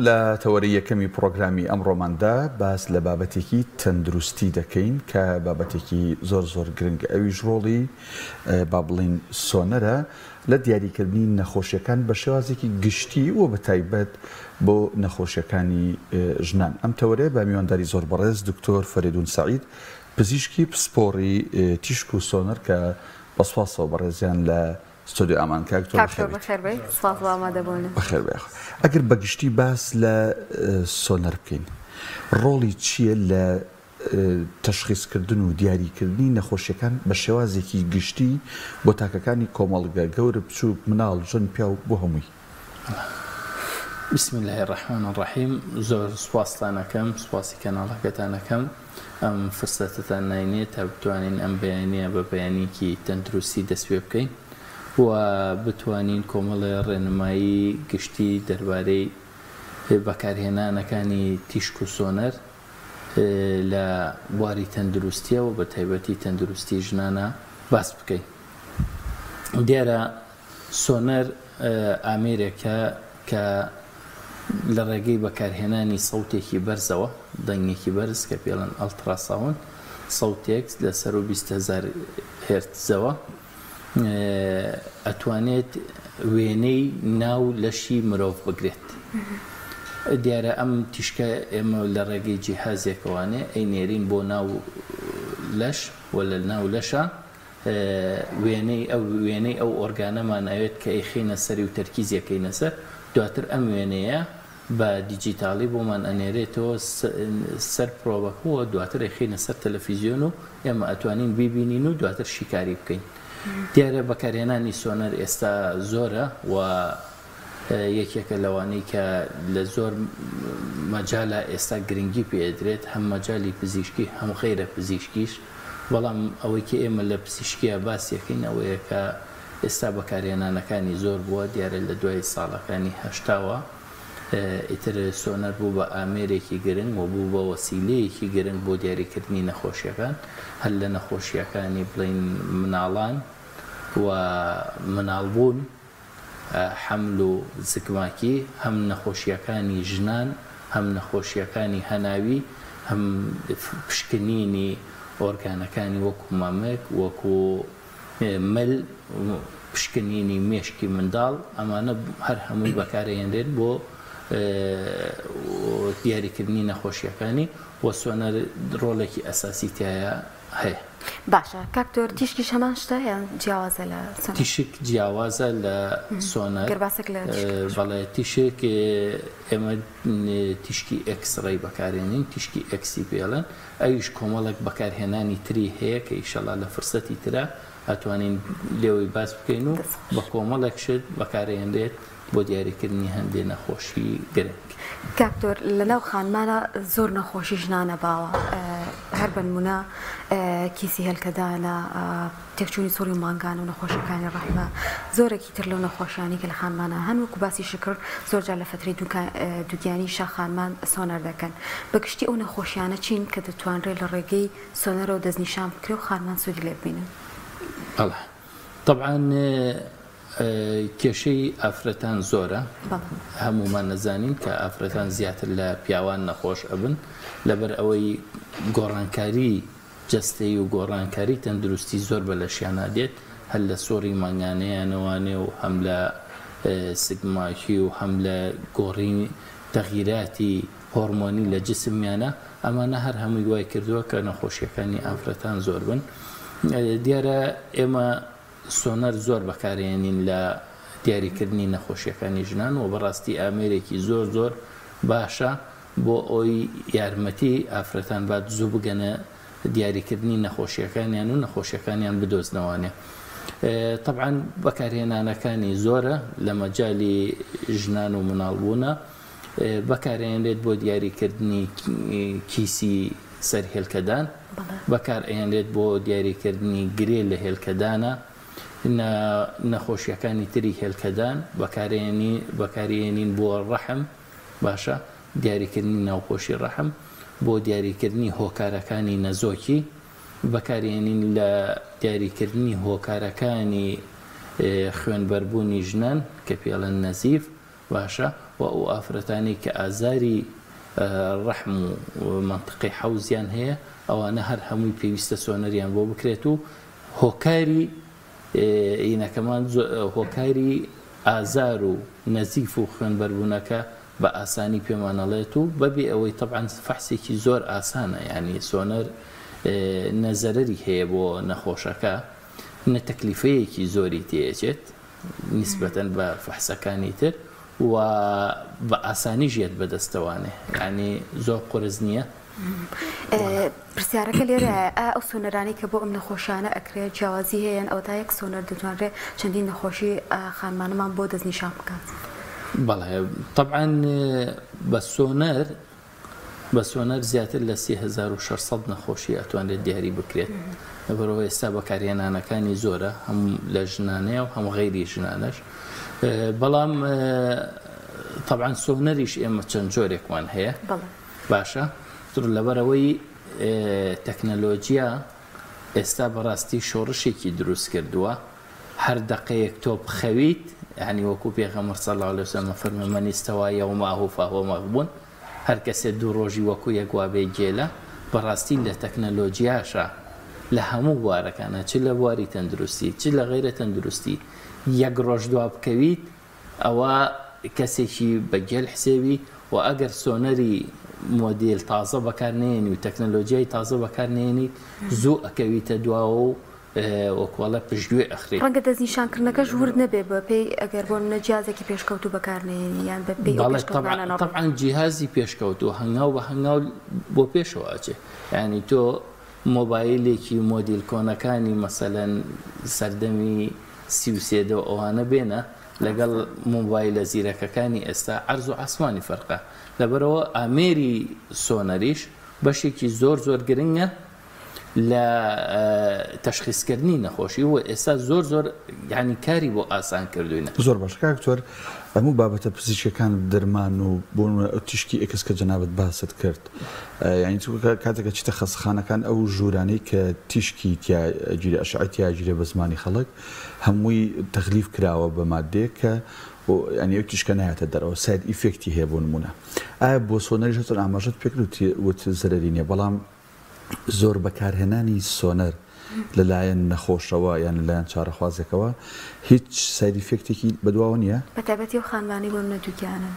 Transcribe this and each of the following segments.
لە تەوەری یەکەمی پرۆگرامی ئەمڕۆماندا باس لە بابەتێکی تەندروستی دەکەین کە بابەتێکی زۆر گرنگ ئەویش ڕۆڵی با بڵین سۆنەرە لە دیاریکردنی نەخۆشیەکان بە شێوازێکی گشتی و بە تایبەت بۆ نەخۆشیەکانی ژنان. ئەم تەوەرەیە بە میوانداری زۆر بەڕێز دکتۆر فەریدون سەعید پزیشکی پسپۆڕی تیشک و سۆنەر کە بەسپاسەوە بەڕێزیان لە ستۆدیۆ ئامان بەخێر بێ. ئەگەر بەگشتی باس لە سۆنەر بکەین ڕۆڵی چییە لە تەشخیصکردن و دیاریکردنی نەخۆشیەکان بە شێوازێکی گشتی بۆ تاکەکانی کۆمەڵگە گەورە بچووک مناڵ ژن پیا و بۆ هەمووی؟ بسم الله الرحمن الرحیم. زۆر سوپاستان ئەەکەم، سوپاسی کەناڵەکەتان ئەەکەم ئەم فرسەتتان ناینێت تا بتوانین ئەم بەیانیە بە بەیانێکی تەندروستی دەست پێ بکەین و بتوانین کۆمەڵی ڕێنمایی گشتی دەربارەی بەکارهێنانەکانی تیشک و سۆنەر لە بواری تەندروستیە و بە تایبەتی تەندروستی ژنانە باس بکەین. دیارە سۆنەر ئامێرێکە کە لە ڕێگەی بەکارهێنانی سەوتێکی بەرزەوە، دەنگێکی بەرز کە پێڵەن ئەڵتراساوند، سەوتێک لەسەر 20,000 هێرتزەوە ئەتوانێت وێنەی ناو لەشی مرۆڤ بگرێت. دیارە ئەم تیشکە ئێمە لە ڕێگەی جیهازێکەوانێ ئەینێرین بۆ ناو لەش و لە ناو لەشە وێنەی ئەو ئۆرگانەمان ئەوێت کە ئەیخینە سەری و تەرکیزیەکەینە سەر، دواتر ئەم وێنەیە بە دیجیتاڵی بۆمان ئەنێرێتەوە سەر پرۆڤەکەوە، دواتر ئەیخینە سەر تەلەڤیزیۆن و ئێمە ئەتوانین بیبینین و دواتر شیکاری بکەین. دیارە بەکارهێنانی سۆنەر ئێستا زۆرە و یەکێکە لەوانەی کە لە زۆر مەجالە ئێستا گرنگی پێدرێت، هەم مەجالی پزیشکی هەم غەیرە پزیشکیش. بەڵام ئەوەی کە ئێمە لە پزیشکیە باسیەکەین ئەوەیە کە ئێستا بەکارهێنانەکانی زۆر بووە. دیارە لە دوای ساڵەکانی هەشتاوە ئیتر سۆنەر بوو بە ئامێرێکی گرنگ و بوو بە وەسیلەیەکی گرنگ بۆ دیاریکردنی نەخۆشیەکان، هەر لە نەخۆشیەکانی بڵین مناڵان و مناڵبوون، حەمل و زگماکی، هەم نەخۆشیەکانی ژنان، هەم نەخۆشیەکانی هەناوی، هەم پشکنینی ئۆرگانەکانی وەکو مامێک، وەکو مەل، پشکنینی مێشکی منداڵ. ئەمانە هەر هەمووی بەکارهێنرێت بۆ دیاریکردنی نەخۆشیەکانی و سۆنەر ڕۆڵێکی ئەساسی تایە هەیە. باشە کاکتۆر، تیشکیش هەمان شتە یان جیاوازە لە سۆنەر؟ تیشک جیاوازە لە سۆنەر. بەڵێ تیشک ئێمە تیشکی ئەکسڕەی بەکارهێنین، تیشکی ئەکسی پێڵێن، ئەویش کۆمەڵێک بەکارهێنانی تری هەیە کە ئیشەڵا لە فرسەتی ترە ئەتوانین لێوەی باس بکەین و بە کۆمەڵێک شت بەکارهێنرێت بۆ دیاریکردنی هەندێک نەخۆشی گرنگ. کاکتۆر، لەناو خانمانە زۆر نەخۆشی ژنانە باوە، هەر بنمونە کیسی هەلکەدانە، تێکچوونی سووری مانگان و نەخۆشیەکانی ڕەحمە، زۆرێکی تر لەو نەخۆشیانی کە لە خانمانە هەن. وەکو باسی شکر زۆرجار لە فترەی دوودیانی شەخانمان سۆنەر دەکەن. بەگشتی ئەو نەخۆشیانە چین کە دەتوانرێت لە ڕێگەی سۆنەرەوە دەستنیشان بکرێت و خانمان سوودی لێ ببینن؟ طبعا کێشەی ئافرەتان زۆرە، هەمومان نەزانین کە ئافرەتان زیاتر لە پیاوان نەخۆش ئەبن لەبەر ئەوەی گۆڕانکاری جەستەیی و گۆڕانکاری تەندروستی زۆر بە لەشیانە دێت، هەر لە سۆری مانگانەیانەوانێ و هەم لە سگماکی و هەم لە گۆڕینی تەغییراتی هۆرمۆنی لە جسمیانە. ئەمانە هەر هەمووی وای کردووە کە نەخۆشیەکانی ئافرەتان زۆر بن. دیارە ئێمە سۆنەر زۆر بەکارهێنین لە دیاریکردنی نەخۆشیەکانی ژنان و بەڕاستی ئامێرێکی زۆر باشە بۆ ئەوی یارمەتی ئافرەتان با زوو بگەنە دیاریکردنی نەخۆشیەکانیان و نەخۆشیەکانیان بدۆزنەوانێ. طبعا بەکارهێنانەکانی زۆرە لە مەجای ژنان و مناڵبوونە، بەکارهێنرێت بۆ دیاریکردنی کیسی سەر هێلکەدان، بەکارهێنرێت بۆ دیاریکردنی گرێ لە هێلکەدانە، نەخۆشیەکانی تری هێلکەدان، بەکارهێنین بۆ ڕەحم، باشە دیاریکردنی ناوپۆشی ڕەحم، بۆ دیاریکردنی هۆکارەکانی نەزۆکی، بەکارهێنین لە دیاریکردنی هۆکارەکانی خوێنبەربوونی ژنان کە پێڵەن نەزیف، باشە، و و ئەو ئافرەتانی کە ئازاری ڕەحم و منطقی حەوزیان هەیە ئەوانە هەر هەمووی پێویستە سۆنەریان بۆ بکرێت و هۆکاری ئینەکەمان هۆکاری ئازار و نەزیف و خوێنبەربوونەکە بە ئاسانی پێمانەڵێت و بەبێ ئەوەی طبعاً فەحسێکی زۆر ئاسانە، یعنی سۆنەر نەزەرەری هەیە بۆ نەخۆشەکە، نەتەکلیفەیەکی زۆری تێچێت نسبەتەن بە فەحسەکانی تر و بە ئاسانی ژێت بەدەستەوانێ، یعنی زۆر قورس نییە. پرسیارەکە لێرە ئەو سۆنەرانی کە بۆ ئەم نەخۆشانە ئەکرێت جیاوازی هەیەن ئەو تا یەک سۆنەر دەتوانرێت چەندین نەخۆشی خانمانەمان بۆ دەستنیشان بکات؟ بەڵێ طبعاً بە سۆنەر زیاتر لە 3600 نەخۆشی ئەتوانێت دیاری بکرێت. بەرەوە ئێستا بەکارهێنانەکانی زۆرە، هەموو لە ژنانەیە و هەموو غەیری ژنانەش. بەڵام طبعاً سۆنەریش ئێمە چەند جۆرێکمان هەیە باشە، لەبەرەوەی تەکنەلۆجیا ئێستا بەڕاستی شۆڕشێکی دروست کردووە، هەر دقەیەک تۆ بخەویت، یعنی وەکو پێغەمبەر صلی الله علیه وسلم فەرمێ مەن استەوا یەومەه فەهوە مەغبون، هەر کەسێ دوو ڕۆژی وەکو یەک وا بێ گێلە. بەڕاستی لە تەکنەلۆجیاشە لە هەموو بوارەکانە، چ لە بواری تەندروستی چ لە غەیرە تەندروستی، یەک ڕۆژ دوا بکەویت ئەوە کەسێکی بەگێل حسێوی. و ئەگەر سۆنەری مۆدیل تازە بەکارنێنی و تەکنەلۆجیای تازە بەکارنێنی زوو ئەکەویتە دواوە و وەکوڵە پشتگوێ ئەخرێت. ڕەنگە دەستنیشانکردنەکەش ورد نەبێ بە پێی ئەگەر بۆ منە جیازێکی پێشکەوت و بەکارنێنی یان بە پێی طبعاً جیهازی پێشکەوت و هەنگاو بە هەنگاو بۆ پێشەوە ئەچێ، یعنی تۆ مۆبایلێکی مۆدیل کۆنەکانی مەسەلەن سەردەمی 33 ئەوانە بێنە لەگەڵ مۆبایلە زیرەکەکانی ئێستا عەرز و عەسمانی فەرقە. لەبەرەوە ئامێری سۆنەریش بەشێکی زۆر گرنگە لە تەشخیصکردنی نەخۆشی و ئێستا زۆر یعنی کاری بۆ ئاسان کردوینە. زۆر باش کاکتۆر، هەموو بابەتە پزیشکەکان دەرمان و بۆ تیشکی ئەکس کە جەنابەت باست کرد، یعنی کاتێکە چیتە خەستەخانەکان ئەو ژوورانەی کە تیشکی تیاگیری ئەشعەی تیاگیرێ بە زمانی خەڵک هەمووی تەغلیف کراوە بە مادەیە کە ینی ئەو تیشکە نایەتە دەرەوە، ساید ئیفێکتی هەیە بۆ نمونە. ئایا بۆ سۆنەریش هەتۆن ئاماژەت پێکرد وت زەرەری نییە، بەڵام زۆر بەکارهێنانی سۆنەر لەلایەن نەخۆشەوە یان لەلایەن چارەخوازێکەوە هیچ ساید ئیفێکتێکی بەدواوە نییە؟ بەتایبەتی و خانمانی بۆ منە دووگیانە.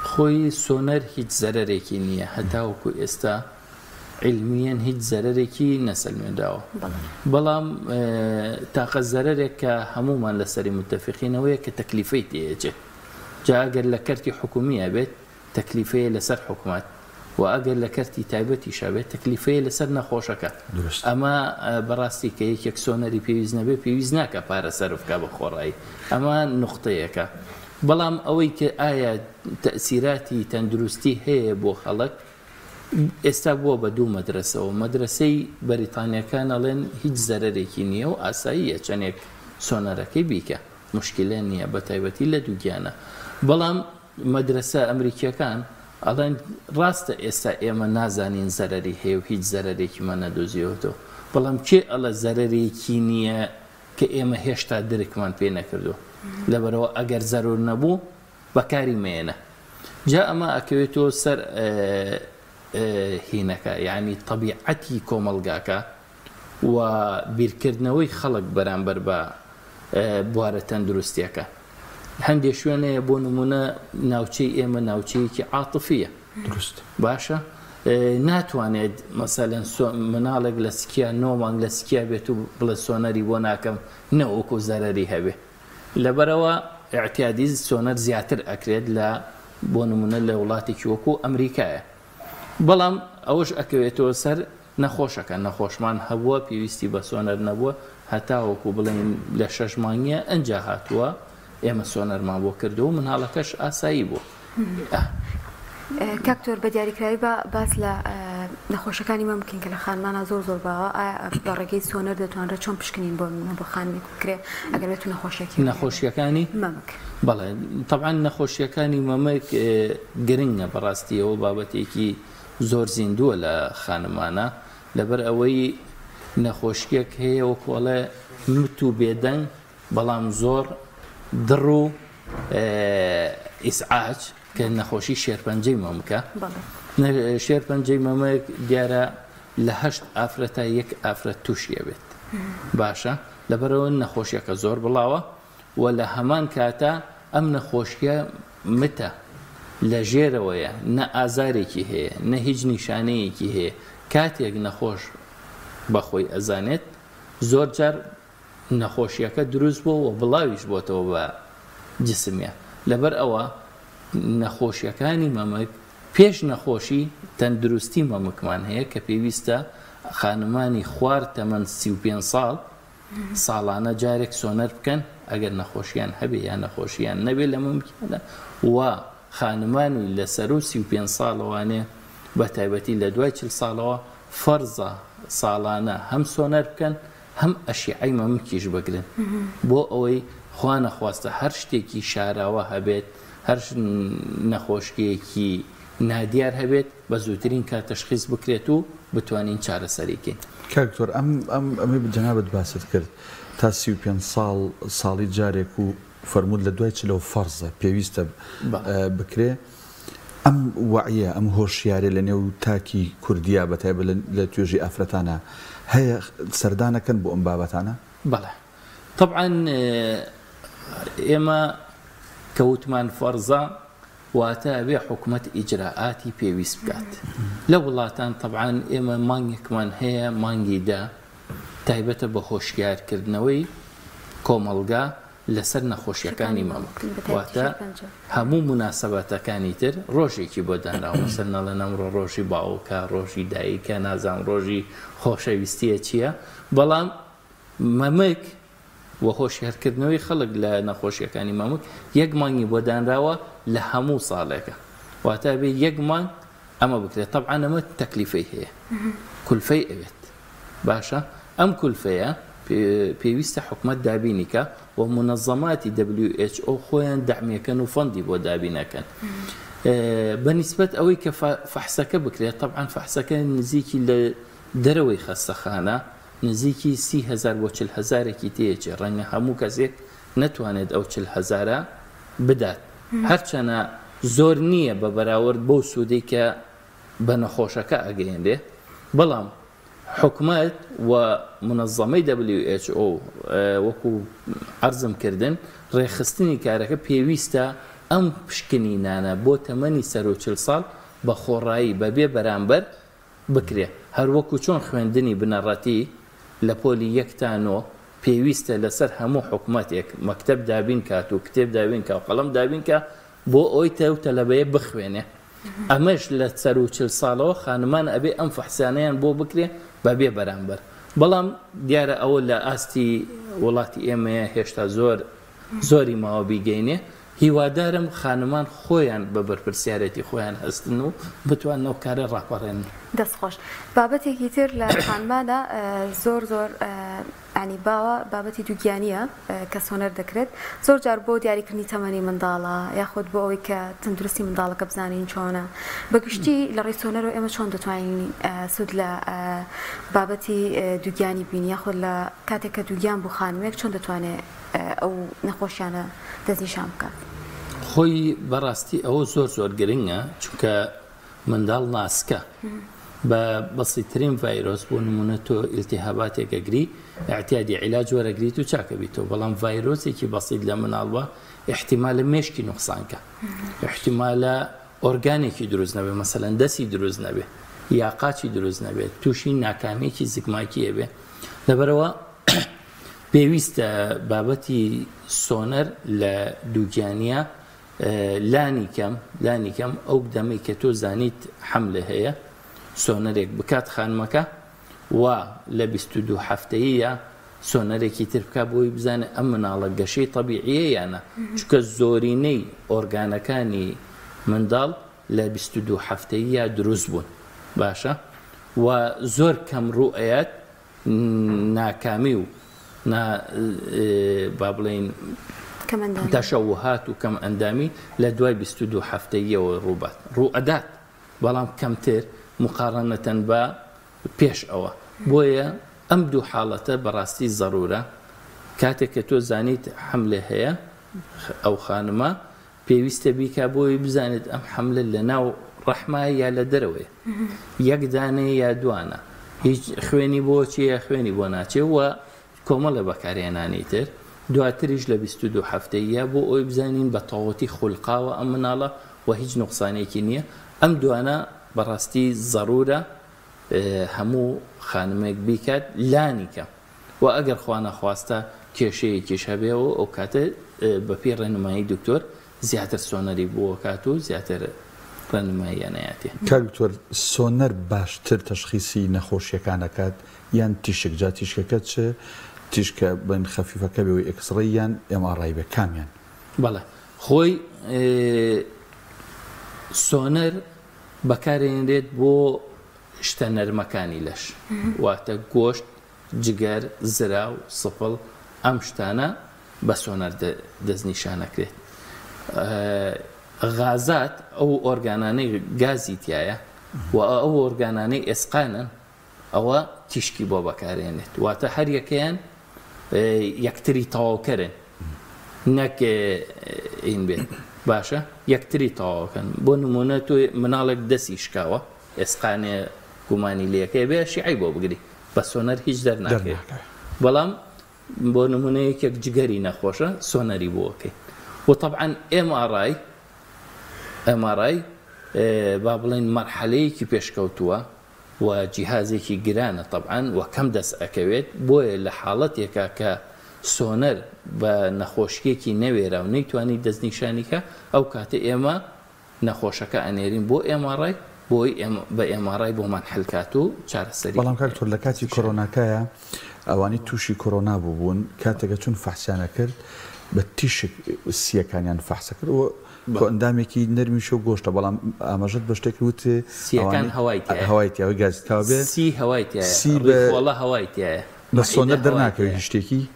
خۆی سۆنەر هیچ زەرەرێکی نییە، هەتاوەکو ئێستا علمیان هیچ زەرەرێکی نەسەلمێداوە. بەڵام تاقە زەرەرێک کە هەمومان لەسەری متتەفقینەوەیە کە تەکلیفەی تێجێت. جا ئەگەر لە کەرتی حکومیە بێت تەکلیفەیە لەسەر حکومات، و ئەگەر لە کەرتی تایبەتی شابێت تەکلیفەیە لەسەر نەخۆشەکە. ئەمە بەڕاستی کە یەکێک سۆنەری پێویست نەبێ پێویست ناکە پارە سەرف بکە بە خۆڕایی، ئەمە نوختەیەکە. بەڵام ئەوەی کە ئایا تەئسیراتی تەندروستی هەیە بۆ خەڵک، ئێستا بووە بە دوو مەدرسەوە. مەدرسەی بەریتانیەکان ئەڵێن هیچ زەرەرێکی نییە و ئاساییە چەندێک سۆنەرەکەی بیکە، مشکلە نییە، بە تایبەتی لە دووگیانە. بەڵام مەدرسە ئەمریکیەکان ئەڵێن ڕاستە ئێستا ئێمە نازانین زەرەری هەیە و هیچ زەرەرێکیمان نەدۆزیەوەتەوە، بەڵام کێ ئەڵە زەرەرێکی نییە کە ئێمە هێشتا درکمان پێ نەکردو، لەبەرەوە ئەگەر زەرور نەبوو بەکاری مێنە. جا ئەمە ئەکەوێتەوە سەر هینەکە، یعنی طبیعەتی کۆمەلگاکە و بیرکردنەوەی خەڵک بەرامبەر بە بوارە تەندروستیەکە. هەندێک شوێنەیە بۆ نمونە ناوچەی ئێمە ناوچەیەکی عاتفیە، دروست باشە، ناتوانێت مەسەلەن مناڵێک لە سکیا 9 مانگ لە سکیا بێت و بڵێ سۆنەری بۆ ناکەم نەوەکو زەرەری هەبێ. لەبەرەوە ئیعتیادی سۆنەر زیاتر ئەکرێت لە بۆ نمونە لە وڵاتێکی وەکو ئەمریکایە. بەڵام ئەوەش ئەکەوێتەوە سەر نەخۆشەکە، نەخۆشمان هەبووە پێویستی بە سۆنەر نەبووە، هەتاوەکو بڵێن لە 6 مانگیە ئەنجا هاتووە ئێمە سۆنەرمان بۆ کردو و مناڵەکەش ئاسایی بوو. کاکتۆر بە دیاریکراوی باس لە نەخۆشەکانی ممکن کە لە خانمانە زۆر باوە بە ڕێگەی سۆنەر دەتوانرێت چۆن پشکنین بۆ خانمێک بکرێت ئەگەر بێتون نەخۆشیەکانی مەمک؟ بەڵێ طبعاً نەخۆشیەکانی مەمەک گرنگە بەڕاستیەوە بابەتێکی زۆر زیندووە لە خانمانە، لەبەر ئەوەی نەخۆشیەک هەیە وەکوڵێ مت و بێدەنگ، بەڵام زۆر دڕ و ئیسعاج کە نەخۆشی شێرپەنجەی مەمکە شێرپەنجەی مەمەک دیارە لە 8 ئافرەتە 1 ئافرەت تووشیە بێت باشە لەبەرەوە نەخۆشیەکە زۆر بڵاوە و لە هەمان کاتە ئەم نەخۆشیە متە لە ژێرەوەیە نە ئازارێکی هەیە نە هیچ نیشانەیەکی هەیە کاتێک نەخۆش بەخۆی ئەزانێت زۆر جار نەخۆشیەکە دروست بووە و بڵاویش بۆتەوە بە جسمیە لەبەر ئەوە نەخۆشیەکانی مەمک پێش نەخۆشی تەندروستی مەمکمان هەیە کە پێویستە خانمانی خوار تەمەەن 35 ساڵ ساڵانە جارێک سۆنەر بکەن ئەگەر نەخۆشیان هەبێ یان نەخۆشیان نەبێ لە ممکنە و خانمانی لەسەر و 35 ساڵەوانێ بە تایبەتی لە دوای 40 ساڵەوە فەرزە ساڵانە هەم سۆنەر بکەن هەم ئەشیعەی مەمکیش بگرن بۆ ئەوەی خوا نەخواستە هەر شتێکی شاراوە هەبێت هەر نەخۆشیەکی نادیار هەبێت بە زووترین کات تەشخیص بکرێت و بتوانین چارەسەریکەین. کاکتۆر ئەمەی جەنابەت باست کرد تا 35 ساڵی جارێک و فەرموود لە دوای چلەوە فەرزە پێویستە بکرێ ئەم وعیە ئەم هۆشیارە لە نێو تاکی کوردیا بەتایبەت لە توێژی ئافرەتانە هەیە سەردانەکەن بۆ ئەم بابەتانە؟ بەڵێ طبعا ئێمە کەوتمان فەرزە واتە ئەبێ حکومەت ئیجراعاتی پێویست بکات لە وڵاتان طبعا ئێمە مانگێکمان هەیە مانگیدا تایبەتە بە هۆشیارکردنەوەی کۆمەڵگا لەسەر نەخۆشیەکانی مەمک واتە هەموو مناسەبەتەکانی تر ڕۆژێکی بۆ دانراوە سەرنەڵەن ئەمڕۆ ڕۆژی باوکە ڕۆژی دایکە نازان ڕۆژی خۆشەویستیە چییە بەڵام مەمک وە هۆشیارکردنەوەی خەڵک لە نەخۆشیەکانی مەمک 1 مانگی بۆ دانراوە لە هەموو ساڵێکە واتە بێ 1 مانگ ئەمە بکرێت طبعا ئەمە تەکلیفەی هەیە کولفەی ئەوێت باشە ئەم کولفەیە پێویستە حکومەت دابینیکە و منەظەماتی WHO خۆیان دەعمێکەن و فەندی بۆ دابینەکەن بەنسبەت ئەوەی کە فەحسەکە بکرێت طبعا فەحسەکە نزیکی لە دەرەوەی خەستەخانە نزیکی 30,000 بۆ 40,000ێکی تێچێ ڕەنگە هەموو کەسێک نەتوانێت ئەو 40,000 بدات هەرچەنە زۆر نییە بە بەراورد بەو سوودەی کە بە نەخۆشەکە ئەگەیەندێ بەڵام حکومەت و منەظەمەی WHO وەکو عەرزم کردن ڕێخستنی کارەکە پێویستە ئەم پشکنینانە بۆ تەمەنی سەر و 40 ساڵ بە خۆڕایی بەبێ بەرامبەر بکرێ هەروەکو چۆن خوێندنی بنەڕەتی لە پۆلی 1 تا 9 پێویستە لەسەر هەموو حکومەتێک مەکتەب دابین کات و کتێب دابین کە و قەڵەم دابین کە بۆ ئەوی تەلەبەیە بخوێنێ ئەمەش لە سەر و 40 ساڵەوە خانمان ئەبێ ئەم فەحسانەیان بۆ بکرێ بەبێ بەرامبەر بەڵام دیارە ئەوە لە ئاستی وڵاتی ئێمەیە هێشتا زۆری ماوە بیگەینێ هیوادارم خانمان خۆیان بە بەرپرسیارەتی خۆیان هەستن و بتوان ئەو کارە ڕاپەڕێن. دەستخۆش بابەتێکی تر لە خانمانە زۆر ینی باوە بابەتی دووگیانیە کە سۆنەر دەکرێت زۆر جار بۆ دیاریکردنی تەمەنی منداڵە یاخود بۆ ئەوەی کە تەندروستی منداڵەکە بزانین چۆنە بەگشتی لە ڕێی سۆنەرەوە ئێمە چۆن دەتوانین سود لە بابەتی دووگیانی بین یاخود لە کاتێک کە دووگیان بۆ خانمێک چۆن دەتوانێت ئەو نەخۆشیانە دەستنیشان بکات. خۆی بەڕاستی ئەوە زۆر گرنگە چونکە منداڵ ناسکە بە بەسیترین ڤایرۆس بۆ نمونە تۆ ئیلتیهاباتێکەگری احتیادی عیلاج وەرەگریت و چاکە بیتەوە بەڵام ڤایرۆسێکی بەسیت لە مناڵوە احتیمالە مێشکی نوقسانکە احتیمالە ئۆرگانێکی دروست نەبێ مەسەلەن دەستی دروست نەبێ یا قاچی دروست نەبێت تووشی ناکامێکی زگماکیە بێ لەبەرەوە پێویستە بابەتی سۆنەر لە دووگیانیە لانی کەم ئەو دەمەی کە تۆ زانیت حەملە هەیە سۆنەرێک بکات خانمەکە و لە 22 هەفتەیە سۆنەرێکی تر بکات بۆی بزانێ ئەم مناڵە گەشەی تەبیعیە یانە چونکە زۆرینەی ئۆرگانەکانی منداڵ لە 22 هەفتەیە دروست بوون باشە و زۆر کەم ڕوئەیەت ناکامی و با بڵێین تەشەوهات و کەم ئەندامی لە دوای 22 هەفتەیەوە ڕوئەدات بەڵام کەمتر مقارنەتەن بە پێش ئەوە بۆیە ئەم دوو حاڵەتە بەڕاستی زەرورە کاتێک کە تۆ زانیت حەملە هەیە ئەو خانمە پێویستە بیکە بۆی بزانێت ئەم حملە لە ناو ڕەحمای یا لە دەرەوەی یەک دانەیە یا دوانە هیچ خوێنی بۆ چیە خوێنی بۆ ناچێ وە کۆمەڵە بەکارهێنانی تر دواتریش لە 22 هەفتەیە بۆ ئەوی بزانین بە تەواوەتی خولقاوە ئەم مناڵە و هیچ نوقسانێکی نییە ئەم دوانە بەڕاستی ضرورە هەموو خانمێک بیکات لانیکە و ئەگەر خوا نەخواستە کێشەیەکیش هەبێەوە ئەو کاتە بەپێی ڕێنمایی دکتۆر زیاتر سۆنەری بۆکات و زیاتر ڕێنماییانەیەتێ. کاکتۆر سۆنەر باشتر تەشخیصی نەخۆشیەکانەکات یان تیشک جا تیشکەکە چ تیشکە بن خەفیفەکە بێەوەی ئەکسڕی یان MRI بە کامیان؟ بەڵێ خۆی سۆنەر بەکارێنرێت بۆ شتە نەرمەکانی لەش واتە گۆشت جگەر زرا و سپڵ ئەم شتانە بە سۆنەر دەستنیشانەکرێت. غازات ئەو ئۆرگانانەی گازی تایە و ئەو ئۆرگانانەی ئێسقانن ئەوە تیشکی بۆ بەکارێنێت واتە هەر یەکەیان یەکتری تەواوکەرن نەک ئین بێت باشە یەکتری تەواوکەن بۆ نمونە تۆ مناڵێک دەستی شکاوە ئێسقانێ گومانی لەکەی بێ شیعی بۆ بگری بە سۆنەر هیچ دەرناکەێت بەڵام بۆ نمونەیەکێک جگەری نەخۆشە سۆنەری بۆکەی و طبعا MRI با بڵێن مەرحەلەیەکی پێشکەوتووە و جیهازێکی گرانە طبعا و کەم دەست ئەکەوێت بۆیە لە حاڵەتێکە کە سۆنەر بە نەخۆشیەکی نەوێرا و نەیتوانی دەستنیشانیکە ئەو کاتە ئێمە نەخۆشەکە ئەنێرین بۆ MRI بۆی بە MRI بۆمان حلکات و چارەسەری. بەڵام کاکتۆر لە کاتی کۆرۆناکایە ئەوانی تووشی کۆرۆنا بووبوون کاتێکە چون فەحسیانە کرد بە تیشک سیەکانیان فەحسە کرد و ئەندامێکی نەرمیشە و گۆشتە بەڵام ئاماژەت بە شتێکی وتێ سیەکان هەوایتیاوە گازتاوە بێ سی هەوایتیایە هەوایتیایە بە سۆنەر دەرناکەوێت هیچ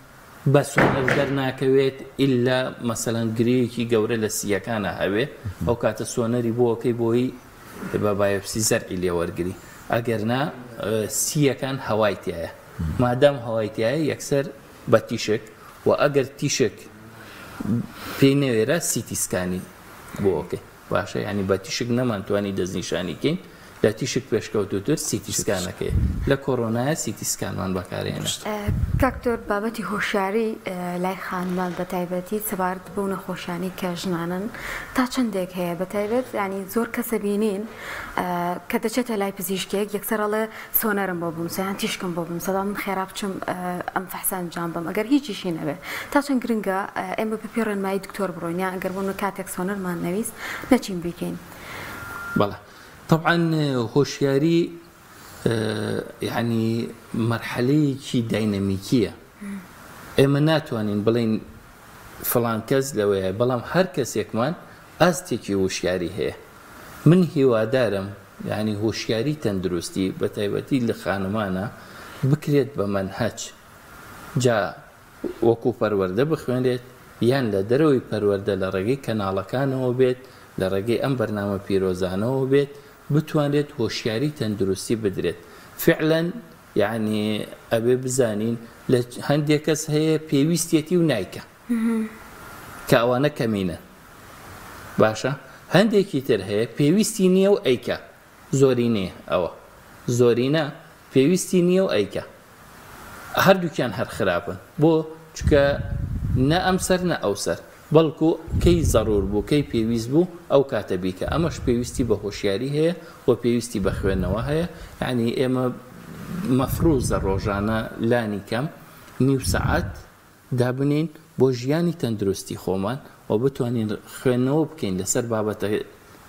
بە سۆنەر دەرناکەوێت ئللا مەسەلەن گرەیەکی گەورە لە سیەکانە هەوێ ئەو کاتە سۆنەری بۆکەی بۆی بە بایۆپسی زەرعی لێوەرگری ئەگەرنا سیەکان هەوایتیایە مادام هەوایتیایە یەکسەر بە تیشک و ئەگەر تیشک پێی نەوێرە سیتیسکانی بۆکەی باشە ینی بە تیشک نەمانتوانی دەستنیشانیکەین لە تیشک پێشکەوتوتر سیتیسکانەکەی لە کۆرۆنایە سیتیسکانمان بەکارێنە. کاکتۆر بابەتی هۆشیاری لای خانمان بە تایبەتی سەبارەت بەو نەخۆشیانی کە ژنانن تا چەندێک هەیە بە تایبەت ینی زۆر کەسە بینین کە دەچێتە لای پزیشکێک یەکسەرەڵێ سۆنەرم بۆ بووم سیان تیشکم بۆ بووم سەدا من خێرا بچم ئەم فەحسان جام بم ئەگەر هیچیشی نەبێ تا چەند گرنگە ئێمە بپێ ڕێنمایی دکتۆر بڕۆینیا ئەگەر بۆ کاتێک سۆنەرمان نەویست نەچین بیکەین. بەڵێ طبعا هۆشیاری يعني مرحلەیەکی داینەمیکیە ئێمە ناتوانین بڵین فڵان کەس لەوەیە بەڵام هەر کەسێکمان ئاستێکی هۆشیاری هەیە. من هیوادارم یعنی هۆشیاری تەندروستی بە تایبەتی لە خانمانە بکرێت بە مەنهەج جا وەکو پەروەردە بخوێنرێت یان لە دەرەوەی پەروەردە لە ڕێگەی کەناڵەکانەوە بێت لە ڕێگەی ئەم بەرنامە پیرۆزانەوە بێت بتوانێت هۆشیاری تەندروستی بدرێت. فعلا یعنی ئەبێ بزانین لە هەندێک کەس هەیە پێویستێتی و نایکە کە ئەوانە کەمینە باشە هەندێکی تر هەیە پێویستی نییە و ئەیکە زۆرینێ ئەوە زۆرینە پێویستی نییە و ئەیکە هەردووکیان هەر خراپن بۆ چکە نە ئەم سەر نە ئەو سەر بەڵکو کەی زەڕور بوو کەی پێویست بوو ئەو کاتە بیکە ئەمەش پێویستی بە هۆشیاری هەیە و پێویستی بە خوێندنەوە هەیە یعنی ئێمە مەفروزە ڕۆژانە لانی کەم نیو سەعات دابنین بۆ ژیانی تەندروستی خۆمان و بتوانین خوێندنەوە بکەین لەسەر بابەتە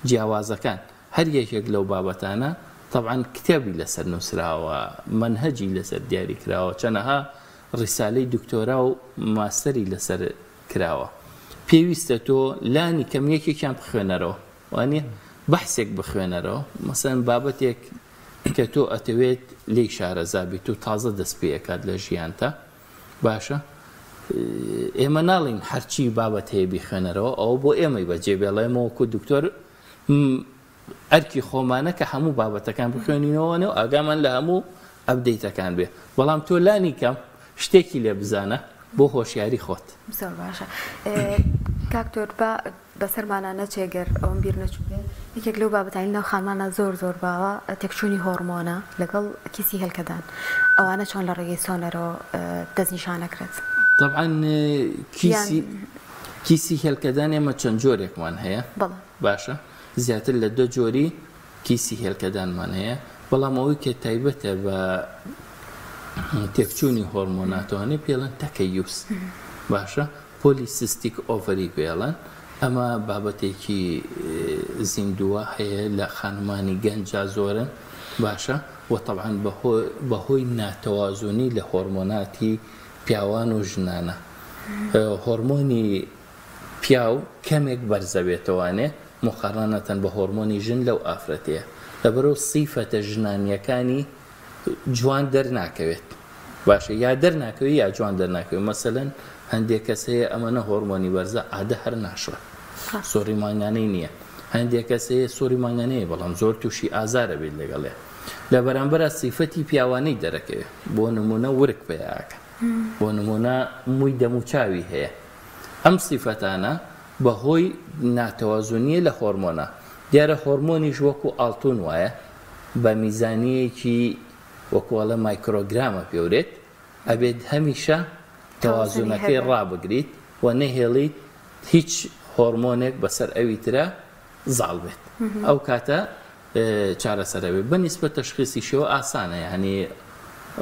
جیاوازەکان هەر یەکێک لەو بابەتانە طبعا کتێبی لەسەر نووسراوە منهەجی لەسەر دیاری کراوە چەنەها ڕیسالەی دکتۆرا و ماستەری لەسەر کراوە پێویستە تۆ لانی کەم یەکێکیان بخوێنەرەوە وانە بەحسێک بخوێنەرەوە مەسەن بابەتێک کە تۆ ئەتەوێت لێی شارەزابیت و تازە دەست پێیەکات لە ژیانتە باشە ئێمە ناڵین هەرچی بابەت هەیە بیخوێنەرەوە ئەوە بۆ ئێمەی بەجێبێڵێمەوەکو دکتۆر ئەرکی خۆمانە کە هەموو بابەتەکان بخوێنینەوەنە و ئاگامان لە هەموو ئەپدەیتەکان بێ بەڵام تۆ لانی کەم شتێکی لێ بزانە بۆ هۆشیاری خۆت. زۆر باشە کاکتۆر بە بەسەرمانە نەچێگەر ئەوم بیر نەچوو بێ یەکێک لەو بابەتانی ناو خانمانە زۆر باوە تێکچوونی هۆرمۆنە لەگەڵ کیسی هێلکەدان ئەوانە چۆن لە ڕێگەی سۆنەرەوە دەستنیشانەکرێت. طبعا کیسی هێلکەدان ئێمە چەند جۆرێکمان هەیە باشە زیاتر لە 2 جۆری کیسی هێلکەدانمان هەیە بەڵام ئەوەی کە تایبەتە بە تێکچوونی هۆرمۆناتوانێ پێڵەن تەکەیوس باشە پۆلیسیستیک ئۆڤەری پێڵەن ئەمە بابەتێکی زیندووە هەیە لە خانمانی گەنجا زۆرن باشە و طبعا بەهۆی ناتەوازوونی لە هۆرمۆناتی پیاوان و ژنانە هۆرمۆنی پیاو کەمێک بەرزەبێتەوانێ مقارنەتەن بە هۆرمۆنی ژن لەو ئافرەتەیە لەبەرەوە سیفەتە ژنانیەکانی جوان دەرناکەوێت باشە یا دەرناکەوێت یا جوان دەرناکەوێت مەسەلەن هەندێک کەس هەیە ئەمەنە هۆرمۆنی بەرزە عادە هەر ناشوە سۆری مانگانەی نییە هەندێک کەس هەیە سۆری مانگانەیە بەڵام زۆر تووشی ئازارە بێت لەگەڵێ لە بەرامبەرە سیفەتی پیاوانەی دەرەکەوێت بۆ نمونە ورک پێیاکە بۆ نمونە مووی دەموچاوی هەیە ئەم سیفەتانە بەهۆی ناتەوازوونیە لە هۆرمۆنە دیارە هۆرمۆنیش وەکو ئاڵتون وایە بە میزانیەکی وەکوڵە مایکرۆگرامە پێورێت ئەبێت هەمیشە تەوازوونەکەی ڕابگریت و نەهێڵیت هیچ هۆرمۆنێک بەسەر ئەوی ترە زاڵ بێت ئەو کاتە چارەسەرەوێت بەنسبە تەشخیصیشەوە ئاسانە یعنی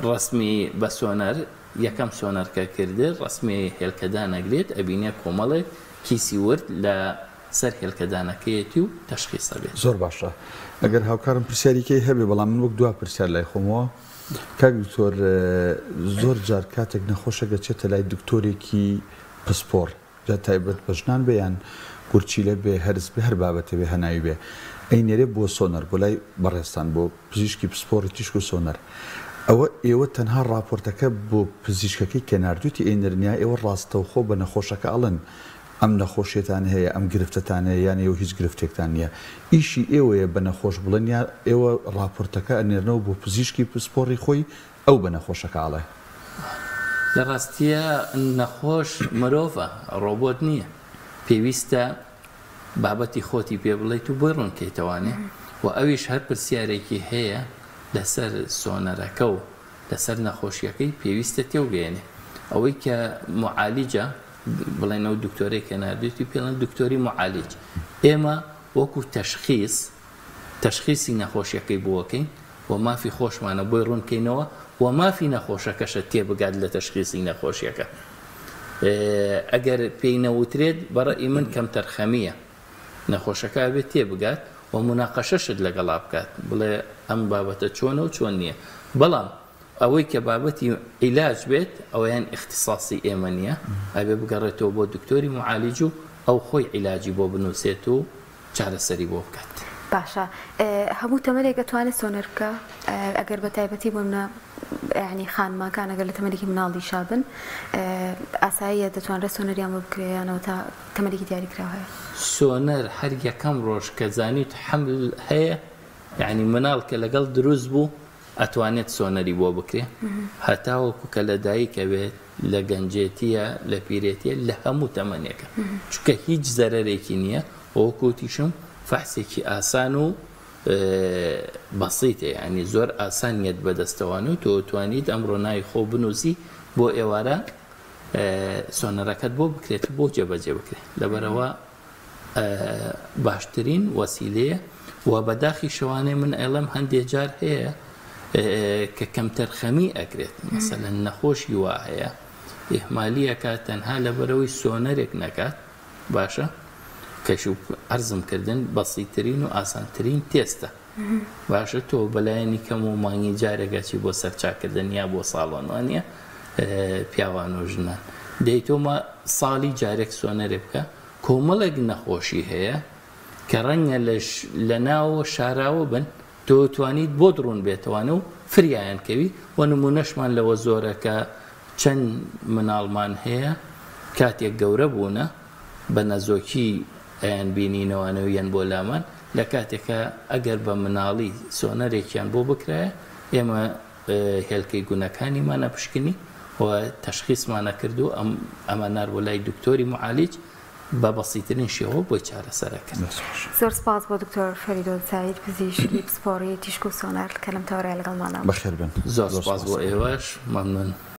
ڕسمی بە سۆنەر یەکەم سۆنەرکە کردێ ڕسمی هێلکەدانەگرێت ئەبینێ کۆمەڵێک کیسی ورد لە سەر هێلکەدانەکەیەتی و تەشخیصە بێت. زۆر باشە ئەگەر هاوکارم پرسیارێکی هەبێ بەڵام من وەک دوا پرسیار لای خۆمەوە کاک دکتۆر زۆر جار کاتێک نەخۆشە گەچێتە لای دکتۆرێکی پسپۆر جا تایبەت بە ژنان بێ یان گورچیلە بێ هەرز بێ هەر بابەتە بێ هەناوی بێ ئەینێرێ بۆ سۆنەر بۆ لای بەڕێستان بۆ پزیشکی پسپۆری تیشک و سۆنەر ئەوە ئێوە تەنها راپۆرتەکە بۆ پزیشکەکەی کێناردووتی ئێنەرنیا ئێوە ڕاستەوخۆ بە نەخۆشەکە ئەڵن ئەم نەخۆشیێتان هەیە ئەم گرفتتان هەیە یان ئێوە هیچ گرفتێکتان نییە ئیشی ئێوەیە بە نەخۆش بڵێن یا ئێوە راپۆرتەکە ئەنێرنەوە بۆ پزیشکی پسپۆڕی خۆی ئەو بە نەخۆشەکە ئاڵێ لە ڕاستیە نەخۆش مرۆڤە ڕۆبۆت نییە پێویستە بابەتی خۆتی پێ بڵێیت و بۆی ڕوونکەیتەوانێ و ئەویش هەر پرسیارێکی هەیە لەسەر سۆنەرەکە و لەسەر نەخۆشیەکەی پێویستە تێوگەێنێ ئەوەی کە معالجە بڵێنەوە دکتۆرێک کەناردوێتی پێڵەن دکتۆری معالج ئێمە وەکو تەشخیصی نەخۆشیەکەی بۆکەین و مافی خۆشمانە بۆی ڕوونکەینەوە و مافی نەخۆشەکەشە تێبگات لە تەشخیصی نەخۆشیەکە ئەگەر پێی نەوترێت بەڕێی من کەم تەرخەمیە نەخۆشەکە بێت تێبگات و مناقەشەشت لەگەڵا بکات بڵێ ئەم بابەتە چۆنە و چۆن نییە بەڵام ئەوەی کە بابەتی عیلاج بێت ئەویان اختصاصی ئێمە نییە ئەبێ بگەڕێتەوە بۆ دکتۆری معالج و ئەو خۆی عیلاجی بۆ بنووسێت و چارەسەری بۆ بکات. باشە هەموو تەمەێک دەتوانێت سۆنەر بکە ئەگەر بە تایبەتی بۆمە ینی خانماکان ئەگەر لە تەمەێکی مناڵی شابن ئاساییە دەتوانرێت سۆنەریان بۆ بکرێنەوە تا تەمەێکی دیاریکراوە هەیە سۆنەر هەر یەکەم ڕۆژ کە زانیت حمل هەیە یعنی مناڵ کە لەگەڵ دروست بوو ئەتوانێت سۆنەری بۆ بکرێ هەتاوەکو کە لە دایکە بێت لە گەنجێتیە لە پیرێتیە لە هەموو تەمەنێکە چونکە هیچ زەرەرێکی نییە وەکوتیشم فەحسێکی ئاسان و بەسیتە ینی زۆر ئاسانیت بەدەستەوان و تۆ توانیت ئەمڕۆ ناوی خۆ بنووسی بۆ ئێوارە سۆنەرەکەت بۆ بکرێت بۆ جێبەجێ بکرێت لەبەرەوە باشترین وەسیلەیە و بەداخی شەوانەی من ئێڵەم هەندێک جار هەیە کە کەمتەر خەمی ئەکرێت مەسەلەن نەخۆشی وا هەیە ئێحمالیەکە تەنها لەبەرەوەی سۆنەرێک نەکات باشە کەش و عەرزمکردن بەسیترین و ئاسانترین تێستە باشە تۆ بەلایەنی کەم و مانگی جارێکەچی بۆ سەرچاکردن یا بۆ ساڵۆنوانیە پیاوان و ژنان دەیتۆمە ساڵی جارێک سۆنەرێ بکە کۆمەڵێک نەخۆشی هەیە کە ڕەنگە لە ناوە شاراوە بن تۆ توانیت بۆ دڕون بێتەوانە و فریایان کەوی و نمونەشمان لەوە زۆرەکە چەند مناڵمان هەیە کاتێک گەورە بوونە بە نەزۆکی ئەیان بینینەوانەویان بۆ لامان لە کاتێکە ئەگەر بە مناڵی سۆنەرێکیان بۆ بکرایە ئێمە هێلکەی گونەکانیمانە پشکنی و تەشخیصمانە کردو ئەمە نار بۆ لای دکتۆری معالج بە بەسیترین شێوە بۆی چارەسەرەکەن. زۆر سپاس بۆ دکتۆر فەریدۆن سعید پزیشکی پسپۆڕی تیشک و سۆنار کە لەم تەوەرای لەگەڵمانە. بەخێر بن. زۆر سپاس بۆ ئێوەش مەمنون.